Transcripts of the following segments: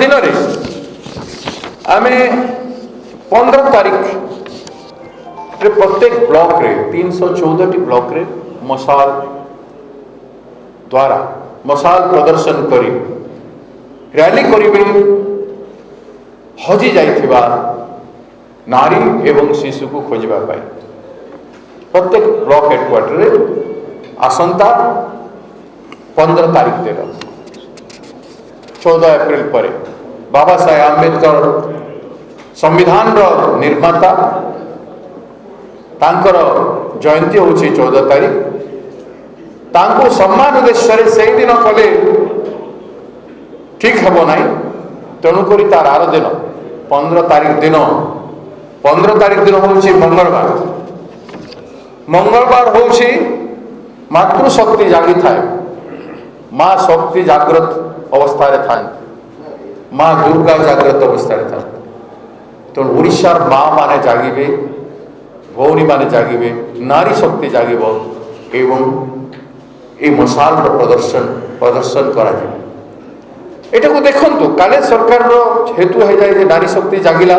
ଦିନରେ ଆମେ 15 ତାରିଖ प्रत्येक ब्लॉक रे 314 ब्लॉक रे मशाल द्वारा मशाल प्रदर्शन करी रैली करिवे हजि जाइथिबा नारी एवं शिशु को खोजबा पाई प्रत्येक ब्लॉक हेडक्वार्टर रे आसंता 15 तारीख दिन 14 एप्रिल पर बाबा साहेब आंबेडकर संविधान रो निर्माता तांकर जयंती होची 14 तारीख तांको सम्मान उद्देश्य से दिन कले ठीक हम ना तेणुक तार आर दिन 15 तारीख दिन हूँ मंगलवार मंगलवार हूँ मातृशक्ति जागी थाए माँ शक्ति जागृत अवस्था था माँ दुर्गा जागृत अवस्था था तेणु ओडिशार माँ माने जागिबे भौणी माने जागिबे नारी शक्ति जागिब एवं ये मशाल प्रदर्शन करा एटा को देखंतु काले सरकार रो हेतु है जाय जे नारी शक्ति जागिला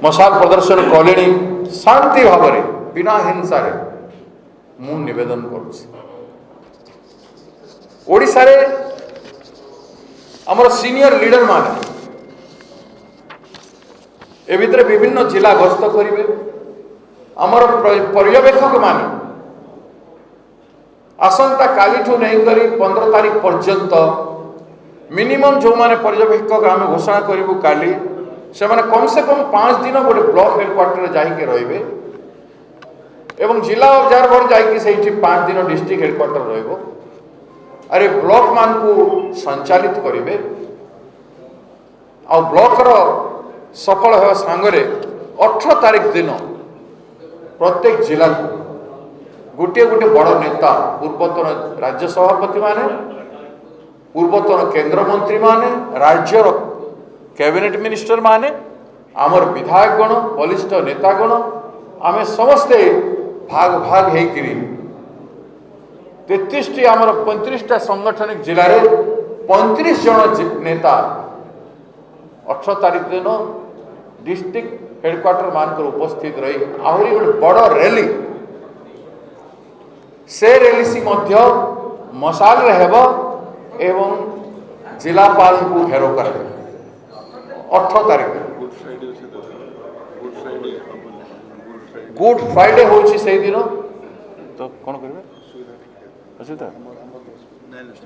मशाल प्रदर्शन कलेनी शांति भाव रे बिना हिंसा रे मु निवेदन करूछी ओडिसा रे हमर सीनियर लीडर माने ए भितर विभिन्न जिला गस्त करिवे आमर पर्यवेक्षक माने आसंता काली ठू नहीं करी 15 तारीख पर्यंत मिनिमम जो माने पर्यवेक्षक आम घोषणा करूँ काली से माने कम से कम 5 दिन गोटे ब्लॉक हेडक्वार्टर जाइके रहिबे एवं जिला ऑब्जर्वर जाइके सेठी 5 दिन डिस्ट्रिक्ट हेडक्वार्टर रहिबो अरे ब्लॉक मान को संचालित करिवे आ ब्लॉक रो सफल हो सांगरे 18 तारीख दिन प्रत्येक जिला को गोटे गोटे बड़ नेता पूर्वतन राज्य सभापति माने पूर्वतन केंद्र मंत्री माने राज्यर कैबिनेट मिनिस्टर माने आमर विधायक गण वरिष्ठ नेता गण आमे समस्ते भाग भाग हेकरी 33 आमर 35टा संगठनिक जिले रे 35 जन नेता 18 तारीख दिन डिस्ट्रिक्ट हेडक्वार्टर मानकर उपस्थित रही आहरी गोटे बड़ रैली से रैली सी मध्य मशाल रे हेबो एवं जिलापाल को घेराव कर 18 तारीख गुड फ्राइडे होची से दिन तो कौन करबे असुविधा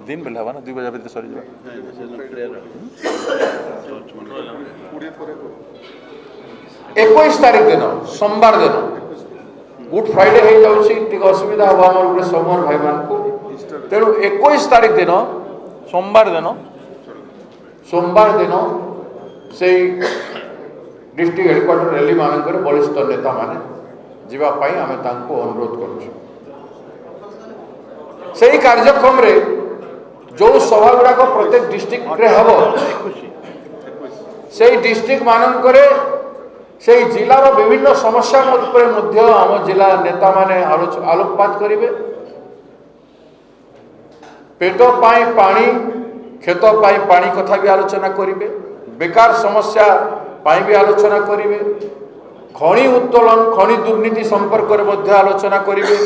दिन बेला हवा ना 2 बजे भीतर सरी जावा 21 तारीख दिन सोमवार दिन गुड फ्राइडे हो जाऊँगी असुविधा हम आम गोटे समर भाई मान को तेणु 21 तारीख दिन सोमवार दिन से डिस्ट्रिक्ट हेडक्वार्टर रैली मानक वरिष्ठ नेता माने जीवाई आम अनुरोध करुँ से कार्यक्रम रे जो सभा गुड़ाक प्रत्येक डिस्ट्रिक्ट रे हम से डिस्ट्रिक्ट मानक से जिलार विभिन्न समस्या आम जिला नेता माने आलोकपात करेंगे पेट पाई पानी खेत पाई पानी कथा भी आलोचना करेंगे बेकार समस्या पाई भी आलोचना करेंगे खनि उत्तोलन खनि दुर्नीति संपर्क में आलोचना करेंगे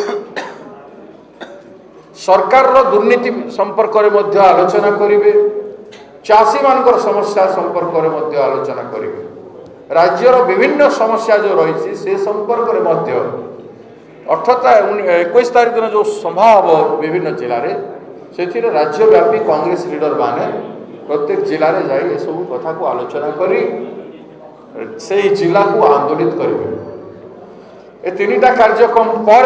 सरकार दुर्नीति संपर्क में आलोचना करेंगे चाषी मानकर समस्या संपर्क में आलोचना करेंगे राज्यर विभिन्न समस्या जो रही से संपर्क में 21 तारीख दिन जो सभा हम विभिन्न जिले में से राज्यव्यापी कांग्रेस लीडर माने प्रत्येक जिले में जाए ये सब कथा को आलोचना करी से जिला को आंदोलित करेंगे ए 3टा कार्यक्रम पर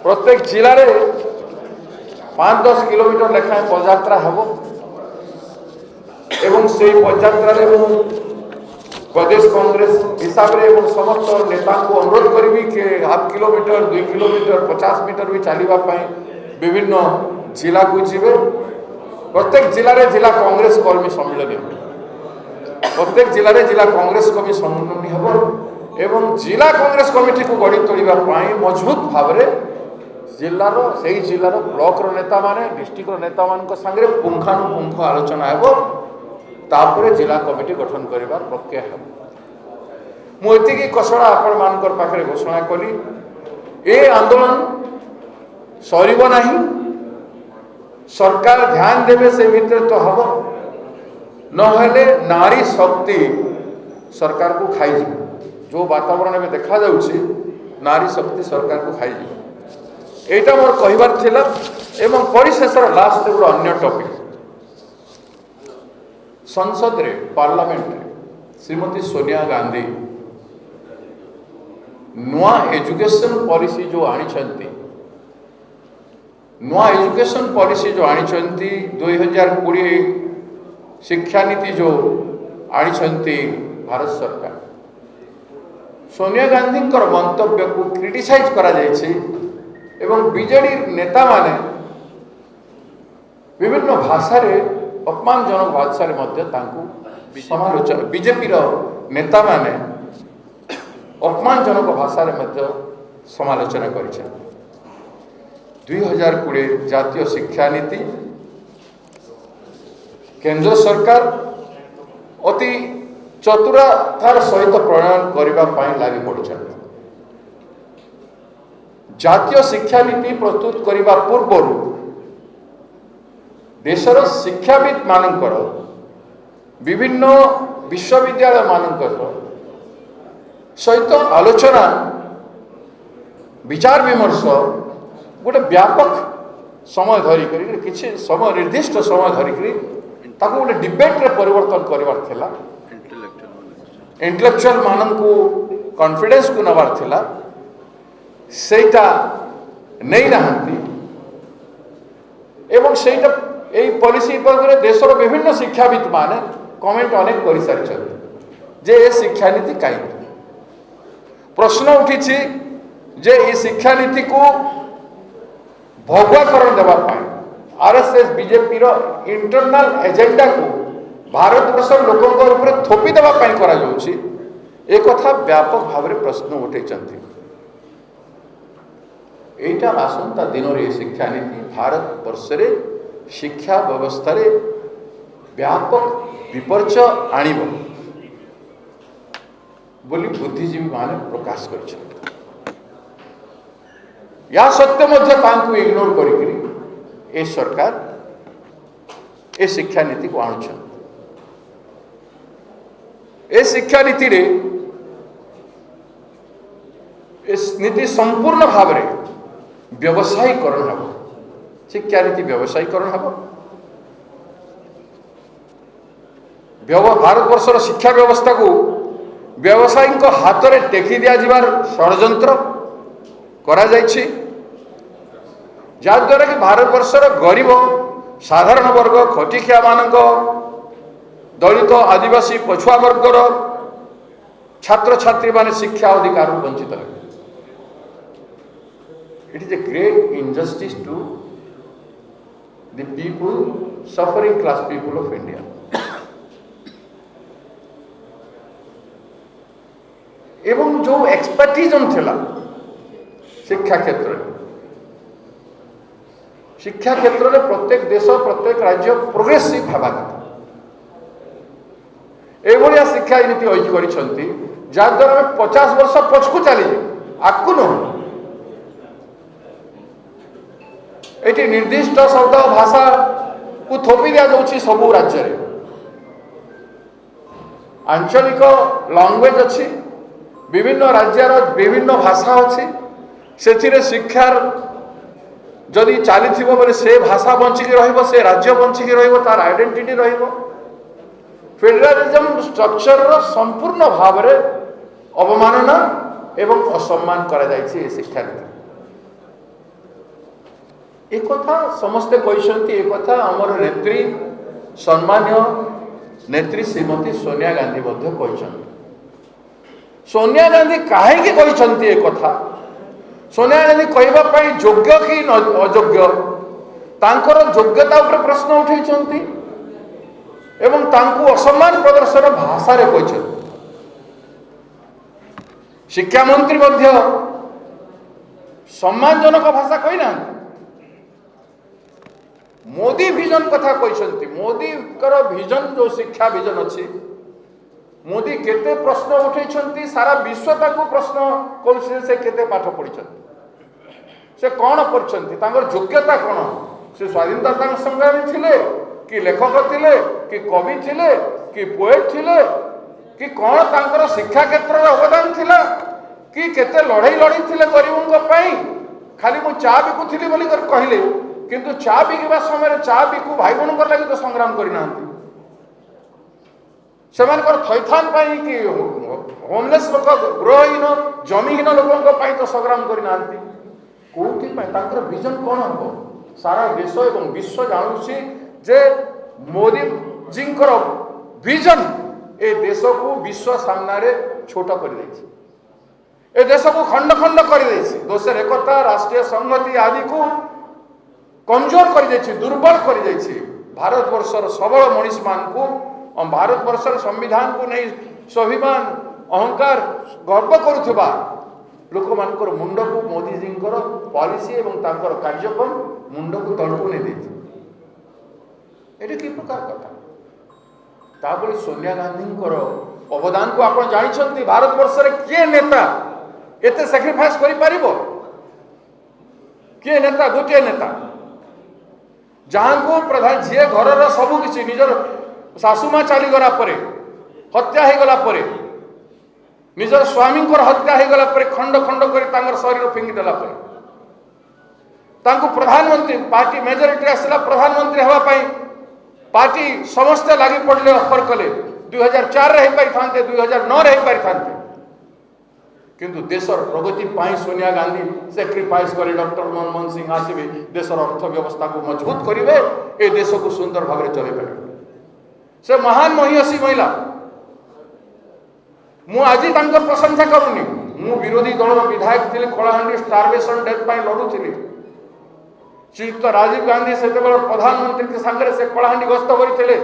प्रत्येक जिले में 5-10 किलोमीटर लेखाएं पदयात्रा हम एवं से पदयात्रा प्रदेश कांग्रेस हिसाब से समस्त नेता को अनुरोध करी कि हाफ किलोमीटर 2 किलोमीटर 50 मीटर भी चलवाई विभिन्न जिला को जीवे प्रत्येक जिले में जिला कांग्रेस कर्मी सम्मिलन प्रत्येक जिले में जिला कांग्रेस कर्मी सम्मिलन हम एवं जिला कांग्रेस कमिटी को गढ़ी तोड़ाई मजबूत भाव में जिलार से जिलार ब्लॉक नेता माने डिस्ट्रिक्ट नेता मान संगे पुंखानुपुंख आलोचना हो तापर जिला कमिटी गठन करने प्रक्रिया है। मुझे कसड़ा आपण मान पाखे घोषणा कली ए आंदोलन सर ना सरकार ध्यान देवे से भितर तो हम नहेले नारी शक्ति सरकार को खाई जो वातावरण में देखा जाउछि नारी शक्ति सरकार को खाई एटा मोर कहबार थिला। एवं परिशेषर लास्ट गोटे अन्य टॉपिक संसद रे पार्लियामेंट रे श्रीमती सोनिया गांधी नुआ एजुकेशन पॉलिसी जो आनी नुआ एजुकेशन पॉलिसी जो आनी 2020 शिक्षा नीति जो आनी भारत सरकार सोनिया गांधी मंतव्य को क्रिटिसाइज करा जायछि एवं बीजेडी नेता माने विभिन्न भाषा रे अपमानजनक भाषा रे मध्य तांकु समालोचना बीजेपी रो नेता माने अपमानजनक भाषा रे मध्य समालोचना करिछन। 2020 जातीय शिक्षा नीति केंद्र सरकार अति चतुरतार सहित प्रणयन करने लगी पड़छन। जातीय शिक्षा नीति प्रस्तुत करने पूर्व देशर शिक्षाविद मानकर विभिन्न विश्वविद्यालय मानकर सहित आलोचना विचार विमर्श गोटे व्यापक समय धरिक किसी समय निर्दिष्ट समय धरिक गोटे डिबेट रे परिवर्तन करवार थिला इंटेलेक्चुअल मान को कॉन्फिडेंस को नबार थिला सेटा नहीं नहांती एवं सेटा यही पॉलिसी पर देशर विभिन्न शिक्षाविद माने कमेंट अनेक कर सारी जे ये शिक्षा नीति कहीं प्रश्न उठी जे ये शिक्षा नीति को भगवाकरण देवाई आरएसएस बीजेपी रो इंटरनल एजेंडा को भारत वर्ष लोकों थोपी देवाई करा जाउछि ए कथा व्यापक भाव में प्रश्न उठे एटा आसंता दिन रे शिक्षा नीति भारत वर्ष रे शिक्षा व्यवस्था रे व्यापक विपर्य आनिब बोली बुद्धिजीवी माने प्रकाश कर या सत्य मध्य तांकु इग्नोर करी ए सरकार ए शिक्षा नीति को आणुछन। ए शिक्षा नीति रे इस नीति संपूर्ण भाव में व्यवसायीकरण हम शिक्षा नीति व्यवसायीकरण हम भारत वर्षर शिक्षा व्यवस्था को व्यवसायी हाथ में टेकी दिया जिबार षड्यंत्र करा जायछि जद्वारा कि भारत वर्षर गरीब साधारण वर्ग खटिखिया मानक दलित आदिवासी पछुआ वर्गर छात्र छात्री माने शिक्षा अधिकार वंचित है। It is a great injustice to the people, suffering class people of India. एवं जो एक्सपर्टिजम थिला शिक्षा क्षेत्र में प्रत्येक देश प्रत्येक राज्य प्रोग्रेसिव हवा कथा एभलिया शिक्षा नीति अइज करिसंती जद्वारा 50 वर्ष पछकु चली आकु न एटी निर्दिष्ट शब्द भाषा को थोपी दिया जाउछि सबु राज्य रे आंचलिक लैंग्वेज अच्छी विभिन्न राज्यर विभिन्न भाषा अच्छी से शिक्षार जदि चली बोले से भाषा बंचिकी रहिबो से राज्य बंचिकी रहिबो तार आइडेंटिटी रहिबो फेडरलिज्म स्ट्रक्चर रो संपूर्ण भाव में अवमानना एवं असम्मान करा जायछि ए शिक्षा नीति एक कथा समस्ते कहते एक कथा आमर नेत्री सम्मान्य नेत्री श्रीमती सोनिया गांधी कहते सोनिया गांधी कहीं कहते एक कथा सोनिया गांधी कहवाई योग्य कि अयोग्य तांकर योग्यता उपर प्रश्न उठे एवं तांको असम्मान प्रदर्शन भाषा रे कहते शिक्षा मंत्री मध्य सम्मानजनक भाषा कही ना मोदी विजन कथा कहते मोदी विजन जो शिक्षा विजन अच्छी मोदी केते प्रश्न उठे सारा विश्व ताको प्रश्न कर केते पाठ पढ़ी से कौन पढ़ योग्यता कौन से स्वाधीनता संग्रामी थिले कि लेखक थिले कि कवि थिले कि पोएट थिले कि कौन तांकर शिक्षा क्षेत्र में अवदान थिला कि केते लड़ाई लड़ी थिले गरीबों पाई खाली मु चा बिकुली बोली कहले किंतु चा बिकवा समय चा बिकु भाई बहन लगी तो संग्राम करना थैथान पाई कि होमलेस लोक गृहहीन जमीहीन लोकों तो संग्राम करना कौटी विजन कौन हम सारा देश एवं विश्व जानूसी जे मोदी जी विजन ए देश को विश्व सामने छोट कर ए देश को खंड खंड कर देशर एकता राष्ट्रीय संहति आदि को कमजोर कर दुर्बल कर भारत वर्षर सबल मनीष मान को भारत वर्षर संविधान को नहीं स्वाभिमान अहंकार गर्व करुवा लोक मान मुंड को मोदी जी पॉलिसी एवं कार्यक्रम मुंड को तलू नहीं देती ये कि प्रकार कथा सोनिया गांधी अवदान को आप जानते भारत वर्ष किए नेता एते सैक्रिफाइस करि परिबो किए नेता गोटे नेता जहां को प्रधान जी घर सबू किसी निजर सासुमा चली गला परे हत्या हो गला परे निजर स्वामी हत्या हो गला परे खंड खंड कर शरीर फिंगी देला परे तांको प्रधानमंत्री पार्टी मेजोरिटी आसला प्रधानमंत्री हवा पाई पार्टी समस्ते लगी पड़े अफर कले 2004 रे पारि थांते 2009 रे पारि थांते किंतु देशर प्रगति पाई सोनिया गांधी सैक्रिफाइस करे डॉक्टर मनमोहन सिंह आसबे देशर अर्थव्यवस्था को मजबूत करेंगे ए देश को सुंदर भाव में चले पारे से महान महिषी महिला मु आज प्रशंसा करूनी मु विरोधी दल विधायक थी कलाहांडी स्टारवेशन डेथ पाई लड़ुली श्रीयुक्त राजीव गांधी से प्रधानमंत्री के सांगे से कलाहांडी गस्त करते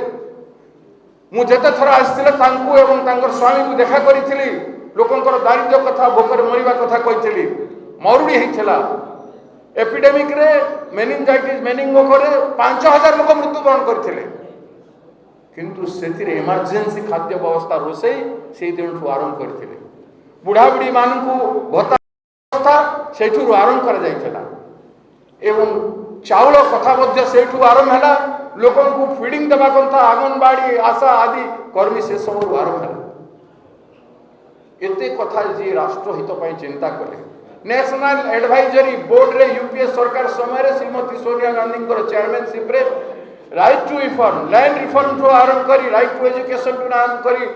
मु जेते थर आसते स्वामी को देखा करी लोकंकर दारिद्र्य कथा भोकर मरिबा कथा कही मरुड़ी होता एपिडेमिक रे मेनिंजाइटिस मेनिंगो करे 5000 लोक मृत्युवरण करते किंतु से इमरजेंसी खाद्य व्यवस्था रोषे से दिन आरंभ करते बुढ़ा बुढ़ी मान को भत्ता व्यवस्था से आरंभ कर चाउल कथा से आरंभ है लोक फीडिंग देवा कथा आंगनबाड़ी आशा आदि कर्मी से सब आरंभ है एते कथा जी राष्ट्रहित पर चिंता कले नेशनल एडवाइजरी बोर्ड रे यूपीए सरकार समय श्रीमती सोनिया गांधी चेयरमैनशिप रे right to reform land reform ठू आरंभ करी राइट टू एजुकेशन ठू आरंभ करी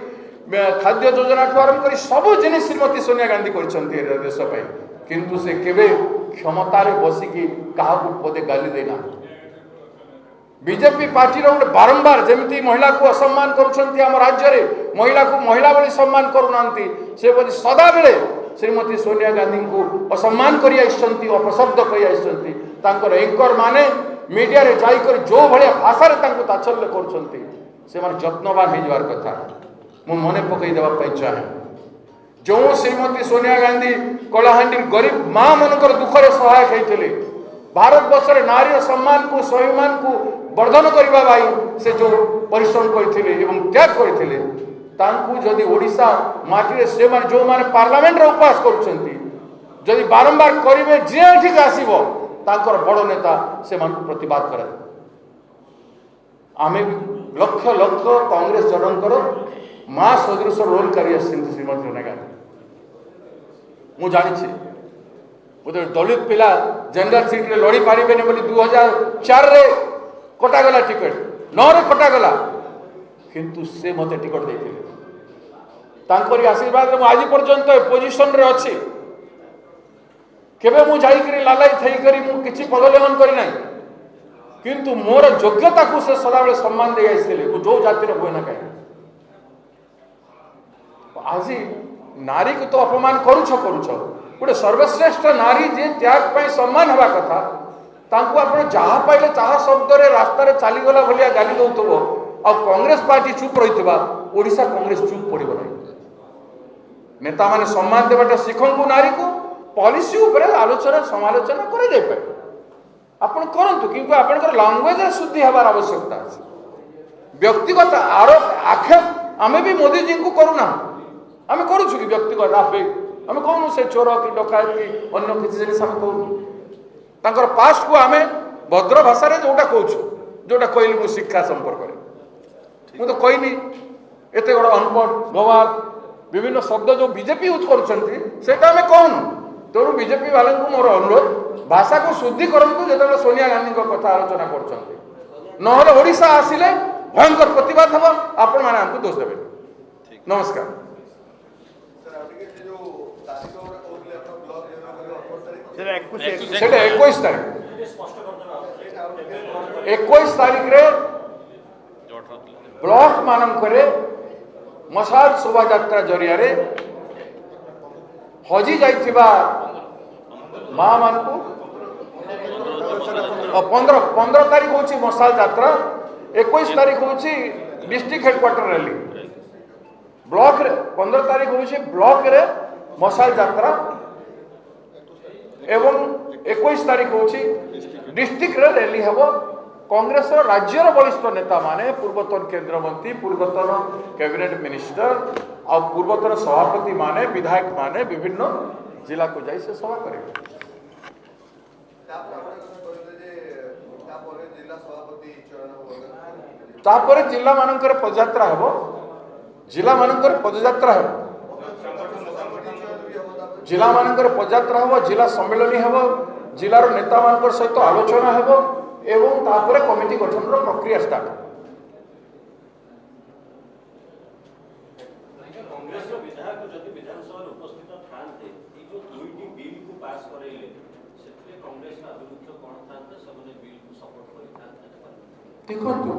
खाद्य योजना ठू आरंभ करी सब जिनिस श्रीमती सोनिया गांधी करछंती देश पे किंतु से केबे क्षमता रे बसिकी काहा को पदे गाली देना बीजेपी पार्टी रो बारंबार जमिति महिला को असम्मान करुछंती हम राज्य रे महिला को महिला बली सम्मान करूनांती से बली सदा बेले श्रीमती सोनिया गांधी को असम्मान करि आइछंती अपशब्द करि आइछंती तांकर एंकर माने मीडिया रे जाई कर जो भलिया भाषा रे तांको ताचल्य करुछंती से मार जत्नवान हे जवार कथा मु मने पकई देबा पई चाहे जो श्रीमती सोनिया गांधी कलाहांडी गरीब मां मनकर दुख रे सहायक हेतिले भारत वर्ष नारी सम्मान को स्वाभिमान को वर्धन करने भाई से जो परिश्रम करते एवं त्याग करते जदि ओडिशा माटी से जो माने पार्लियामेंट रे उपवास करुछंती बारंबार करेंगे जे ठीक आसीबो तांकर बड़ नेता से प्रतिवाद करे आमे लक्ष लक्ष कांग्रेस जनकर मां सदृश रोल करी श्रीमती सोनिया गांधी मु जानी गोटे दलित पिला जनरल सीट रे लड़ी पारे 2004 रे कटागला टिकट 9 रे कटागला किंतु से मते टिकट देथिले आशीर्वाद रे आज पर्यंत पोजिशन रे अछि केबे मु जाई करी लालाई थई करी मु किछि पदलेहन करी नाही किंतु मोर योग्यता को से सदा बेले सम्मान दे आइसले जो जाति रे होय ना काई आज नारी को तो अपमान करूछ गोटे सर्वश्रेष्ठ नारी जे त्याग पाई सम्मान हवा कथा तांको आपण जहा पाइले ताहा शब्द रे रास्ता रे चली गला भलिया गाली दउतबो आ कांग्रेस पार्टी चुप रहितबा ओडिशा कांग्रेस चुप पड़िबो नै नेता माने सम्मान देबाटा शिखंकु नारी को पॉलिसी ऊपर आलोचना समालोचना करे दे पाए ଆପଣ କରନ୍ତୁ, କିନ୍ତୁ ଆପଣଙ୍କର ଲାଙ୍ଗୁଏଜରେ ଶୁଦ୍ଧି ହେବାର ଆବଶ୍ୟକତା ଅଛି। ବ୍ୟକ୍ତିଗତ ଆରୋପ ଆକ୍ଷେପ ଆମେ ବି ମୋଦିଜୀଙ୍କୁ କରୁନା, ଆମେ କରୁଛୁ କି ବ୍ୟକ୍ତିଗତ ଆକ୍ଷେପ? ଆମେ କହୁନୁ ସେ ଚୋର କି ଡକାୟତ କି ଅନ୍ୟ କିଛି ଜିନିଷ ଆମେ କହୁନୁ। ତାଙ୍କର ପାଷ୍ଟକୁ ଆମେ ଭଦ୍ର ଭାଷାରେ ଯୋଉଟା କହୁଛୁ, ଯୋଉଟା କହିଲି ମୁଁ ଶିକ୍ଷା ସମ୍ପର୍କରେ, ମୁଁ ତ କହିନି ଏତେ ବଡ଼ ଅନପଢ଼ ଗୱାର ବିଭିନ୍ନ ଶବ୍ଦ ଯୋଉ ବିଜେପି ୟୁଜ୍ କରୁଛନ୍ତି ସେଇଟା ଆମେ କହୁନୁ। ତେଣୁ ବିଜେପି ବାଲାଙ୍କୁ ମୋର ଅନୁରୋଧ, ଭାଷାକୁ ଶୁଦ୍ଧି କରନ୍ତୁ ଯେତେବେଳେ ସୋନିଆ ଗାନ୍ଧୀଙ୍କ କଥା ଆଲୋଚନା କରୁଛନ୍ତି, ନହେଲେ ଓଡ଼ିଶା ଆସିଲେ ଭୟଙ୍କର ପ୍ରତିବାଦ ହେବ, ଆପଣମାନେ ଆମକୁ ଦୋଷ ଦେବେନି। ନମସ୍କାର। সেটা 21 তারিখ 21 তারিখে ব্লক মানকরে মশাল শোভাযাত্রা জরিয়ারে হজি যাইଥିବା মা মানকু 15 তারিখ হচ্ছে মশাল যাত্রা, 21 তারিখ হচ্ছে ডিস্ট্রিক্ট হেডকোয়ার্টার র্যালি। ব্লক 15 তারিখ হচ্ছে ব্লকরে মশাল যাত্রা এবং 21 তারিখ হচ্ছে ডিস্ট্রিক্টরে র্যালি হব। কংগ্রেসর রাজ্যর বরিষ্ঠ নেতা মানে পূর্বতন কেন্দ্রমন্ত্রী, পূর্বতন ক্যাবিনেট মিনিস্টার আর পূর্বতন সভাপতি মানে বিধায়ক মানে বিভিন্ন জেলাକୁ যাই সে সভা করিবে। তারপরে জেলা মানকরে পদযাত্রা হব, জেলা মানকরে পদযাত্রা হব, জেলা মানকরে পদযাত্রা হব, জেলা সম্মেলনী হব, জেলার নেতা মানকর সহিত আলোচনা হব এবং তারপরে কমিটি গঠনর প্রক্রিয়া স্টার্ট হবে। দেখন্তু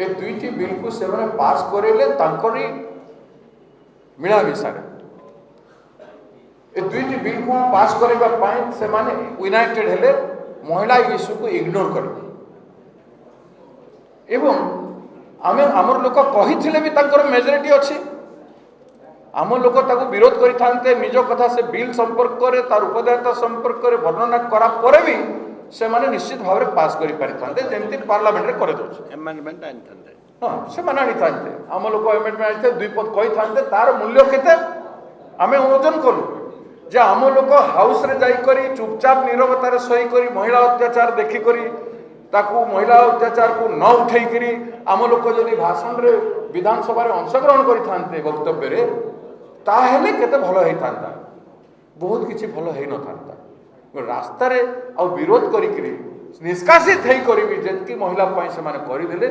ଏ ଦୁଇଟି ବିଲ୍କୁ ସେମାନେ ପାସ୍ କରେଇଲେ ତାଙ୍କରି ମିଳାମିଶାରେ। ଏ ଦୁଇଟି ବିଲ୍କୁ ପାସ୍ କରିବା ପାଇଁ ସେମାନେ ୟୁନାଇଟେଡ୍ ହେଲେ ମହିଳା ଇସ୍ୟୁକୁ ଇଗ୍ନୋର କରିବେ ଏବଂ ଆମର ଲୋକ କହିଥିଲେ ବି ତାଙ୍କର ମେଜରିଟି ଅଛି, ଆମ ଲୋକ ତାକୁ ବିରୋଧ କରିଥାନ୍ତେ। ନିଜ କଥା ସେ ବିଲ୍ ସମ୍ପର୍କରେ ତାର ଉପଦେୟତା ସମ୍ପର୍କରେ ବର୍ଣ୍ଣନା କରା ପରେ ବି ସେମାନେ ନିଶ୍ଚିତ ଭାବରେ ପାସ୍ କରିପାରିଥାନ୍ତେ, ଯେମିତି ପାର୍ଲାମେଣ୍ଟରେ କରିଦେଉଛି। ଆମେଣ୍ଡମେଣ୍ଟ ଆଣିଥାନ୍ତେ, ହଁ ସେମାନେ ଆଣିଥାନ୍ତେ, ଆମ ଲୋକ ଆମେଣ୍ଡମେଣ୍ଟ ଆଣିଥାନ୍ତେ, ଦୁଇ ପଦ କହିଥାନ୍ତେ, ତାର ମୂଲ୍ୟ କେତେ ଆମେ ଓଜନ କଲୁ। ଯେ ଆମ ଲୋକ ହାଉସରେ ଯାଇକରି ଚୁପଚାପ ନିରବତାରେ ଶୋଇକରି ମହିଳା ଅତ୍ୟାଚାର ଦେଖିକରି ତାକୁ ମହିଳା ଅତ୍ୟାଚାରକୁ ନ ଉଠେଇକରି ଆମ ଲୋକ ଯଦି ଭାଷଣରେ ବିଧାନସଭାରେ ଅଂଶଗ୍ରହଣ କରିଥାନ୍ତେ ବକ୍ତବ୍ୟରେ, ତାହେଲେ କେତେ ଭଲ ହେଇଥାନ୍ତା। ବହୁତ କିଛି ଭଲ ହେଇନଥାନ୍ତା। ରାସ୍ତାରେ ଆଉ ବିରୋଧ କରିକିରି ନିଷ୍କାସିତ ହେଇକରି ବି ଯେତିକି ମହିଳା ପାଇଁ ସେମାନେ କରିଦେଲେ,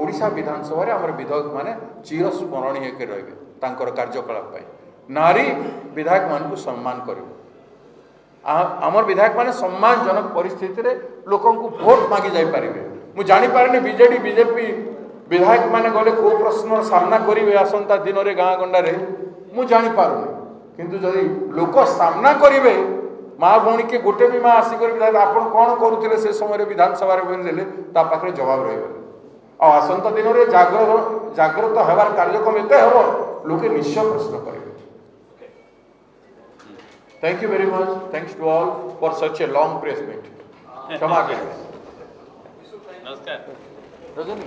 ଓଡ଼ିଶା ବିଧାନସଭାରେ ଆମର ବିଧାୟକମାନେ ଚିର ସ୍ମରଣୀୟ ହେଇକି ରହିବେ ତାଙ୍କର କାର୍ଯ୍ୟକଳାପ ପାଇଁ। ନାରୀ ବିଧାୟକମାନଙ୍କୁ ସମ୍ମାନ କରିବ। ଆମର ବିଧାୟକମାନେ ସମ୍ମାନଜନକ ପରିସ୍ଥିତିରେ ଲୋକଙ୍କୁ ଭୋଟ ମାଗି ଯାଇପାରିବେ। ମୁଁ ଜାଣିପାରିନି ବିଜେଡି ବିଜେପି ବିଧାୟକମାନେ ଗଲେ କେଉଁ ପ୍ରଶ୍ନର ସାମ୍ନା କରିବେ ଆସନ୍ତା ଦିନରେ ଗାଁ ଗଣ୍ଡାରେ, ମୁଁ ଜାଣିପାରୁନି। କିନ୍ତୁ ଯଦି ଲୋକ ସାମ୍ନା କରିବେ, ମା ଭଉଣୀକି ଗୋଟେ ବି ମା ଆସିକରି ଆପଣ କ'ଣ କରୁଥିଲେ ସେ ସମୟରେ ବିଧାନସଭାରେ ଦେଲେ, ତା ପାଖରେ ଜବାବ ରହିବନି। ଆଉ ଆସନ୍ତା ଦିନରେ ଜାଗ୍ରତ ହେବାର କାର୍ଯ୍ୟକ୍ରମ ଏତେ ହେବ, ଲୋକେ ନିଶ୍ଚୟ ପ୍ରଶ୍ନ କରିବେ। Thank you very much. Thanks to all for such a long press meet. क्षमा करें। नमस्कार। रजनी